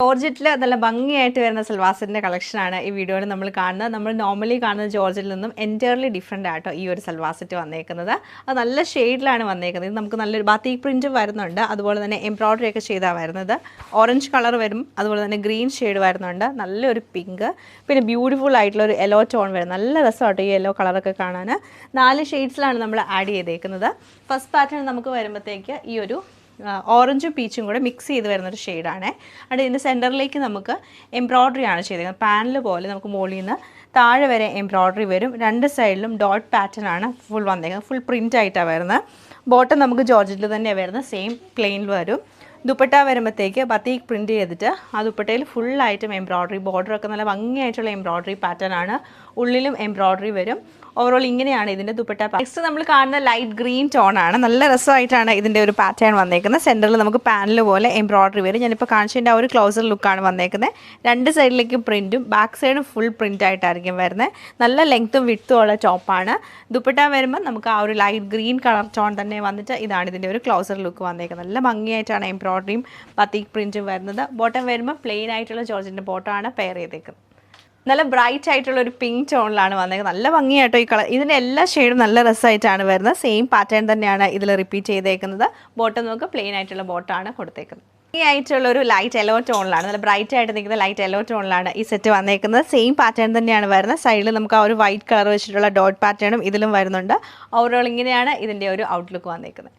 ജോർജറ്റിൽ നല്ല ഭംഗിയായിട്ട് വരുന്ന സൽവാസിൻ്റെ കളക്ഷനാണ് ഈ വീഡിയോയിൽ നമ്മൾ കാണുന്നത്. നമ്മൾ നോർമലി കാണുന്ന ജോർജറ്റിൽ നിന്നും എൻറ്റയർലി ഡിഫറെൻ്റ് ആട്ടോ ഈ ഒരു സൽവാസെറ്റ് വന്നേക്കുന്നത്. അത് നല്ല ഷെയ്ഡിലാണ് വന്നേക്കുന്നത്. ഇത് നമുക്ക് നല്ലൊരു ബാത്തിക് പ്രിൻറ്റ് വരുന്നുണ്ട്. അതുപോലെ തന്നെ എംബ്രോയ്ഡറി ഒക്കെ ചെയ്താണ് വരുന്നത്. ഓറഞ്ച് കളർ വരും, അതുപോലെ തന്നെ ഗ്രീൻ ഷെയ്ഡ് വരുന്നുണ്ട്, നല്ലൊരു പിങ്ക്, പിന്നെ ബ്യൂട്ടിഫുൾ ആയിട്ടുള്ള ഒരു യെല്ലോ ടോൺ വരും. നല്ല രസമാട്ടോ ഈ യെല്ലോ കളറൊക്കെ കാണാൻ. 4 ഷെയ്ഡ്സിലാണ് നമ്മൾ ആഡ് ചെയ്തേക്കുന്നത്. ഫസ്റ്റ് പാറ്റേൺ നമുക്ക് വരുമ്പോഴത്തേക്ക് ഈ ഒരു ഓറഞ്ചും പീച്ചും കൂടെ മിക്സ് ചെയ്ത് വരുന്നൊരു ഷെയ്ഡാണ്. അവിടെ ഇതിൻ്റെ സെൻറ്ററിലേക്ക് നമുക്ക് എംബ്രോയ്ഡറി ആണ് ചെയ്തേക്കുന്നത്. പാനൽ പോലെ നമുക്ക് മുകളിൽ നിന്ന് താഴെ വരെ എംബ്രോയ്ഡറി വരും. 2 സൈഡിലും ഡോട്ട് പാറ്റേൺ ആണ് ഫുൾ വന്നേക്കുന്നത്. ഫുൾ പ്രിൻ്റ് ആയിട്ടാണ് വരുന്നത്. ബോട്ടം നമുക്ക് ജോർജറ്റിൽ തന്നെയാണ് വരുന്നത്. സെയിം പ്ലെയിനിൽ വരും. ദുപ്പട്ട വരുമ്പോഴത്തേക്ക് ബത്തീക്ക് പ്രിൻറ്റ് ചെയ്തിട്ട് ആ ദുപ്പട്ടയിൽ ഫുള്ളായിട്ടും എംബ്രോയ്ഡറി, ബോർഡറൊക്കെ നല്ല ഭംഗിയായിട്ടുള്ള എംബ്രോയ്ഡറി പാറ്റേൺ ആണ്. ഉള്ളിലും എംബ്രോയ്ഡറി വരും. ഓവറോൾ ഇങ്ങനെയാണ് ഇതിൻ്റെ ദുപ്പട്ട. നെക്സ്റ്റ് നമ്മൾ കാണുന്ന ലൈറ്റ് ഗ്രീൻ ടോൺ ആണ്. നല്ല രസമായിട്ടാണ് ഇതിൻ്റെ ഒരു പാറ്റേൺ വന്നേക്കുന്നത്. സെൻറ്ററിൽ നമുക്ക് പാനൽ പോലെ എംബ്രോയ്ഡറി വരും. ഞാനിപ്പോൾ കാണിച്ചതിൻ്റെ ആ ഒരു ക്ലോസർ ലുക്കാണ് വന്നേക്കുന്നത്. 2 സൈഡിലേക്കും പ്രിൻറ്റും ബാക്ക് സൈഡും ഫുൾ പ്രിൻ്റ് ആയിട്ടായിരിക്കും വരുന്നത്. നല്ല ലെങ്ത്തും വിഡ്ത്തും ഉള്ള ടോപ്പാണ്. ദുപ്പട്ട വരുമ്പോൾ നമുക്ക് ആ ഒരു ലൈറ്റ് ഗ്രീൻ കളർ ടോൺ തന്നെ വന്നിട്ട് ഇതാണ് ഇതിൻ്റെ ഒരു ക്ലോസർ ലുക്ക് വന്നേക്കുന്നത്. നല്ല ഭംഗിയായിട്ടാണ് എംബ്രോയ്ഡറിയും ബത്തീക്ക് പ്രിൻറ്റും വരുന്നത്. ബോട്ടം വരുമ്പോൾ പ്ലെയിൻ ആയിട്ടുള്ള ജോർജറ്റിൻ്റെ ബോട്ടമാണ് പെയർ ചെയ്തേക്കുന്നത്. നല്ല ബ്രൈറ്റ് ആയിട്ടുള്ള ഒരു പിങ്ക് ടോണിലാണ് വന്നേക്കുന്നത്. നല്ല ഭംഗിയായിട്ടോ ഈ കളർ. ഇതിൻ്റെ എല്ലാ ഷെയ്ഡും നല്ല രസമായിട്ടാണ് വരുന്നത്. സെയിം പാറ്റേൺ തന്നെയാണ് ഇതിൽ റിപ്പീറ്റ് ചെയ്തേക്കുന്നത്. ബോട്ടം നമുക്ക് പ്ലെയിൻ ആയിട്ടുള്ള ബോട്ടമാണ് കൊടുത്തേക്കുന്നത്. ആയിട്ടുള്ള ഒരു ലൈറ്റ് യെല്ലോ ടോണിലാണ്, നല്ല ബ്രൈറ്റ് ആയിട്ട് നിൽക്കുന്ന ലൈറ്റ് യെല്ലോ ടോണിലാണ് ഈ സെറ്റ് വന്നേക്കുന്നത്. സെയിം പാറ്റേൺ തന്നെയാണ് വരുന്നത്. സൈഡിൽ നമുക്ക് ആ ഒരു വൈറ്റ് കളർ വെച്ചിട്ടുള്ള ഡോട്ട് പാറ്റേണും ഇതിലും വരുന്നുണ്ട്. ഓവറോൾ ഇങ്ങനെയാണ് ഇതിൻ്റെ ഒരു ഔട്ട്ലുക്ക് വന്നേക്കുന്നത്.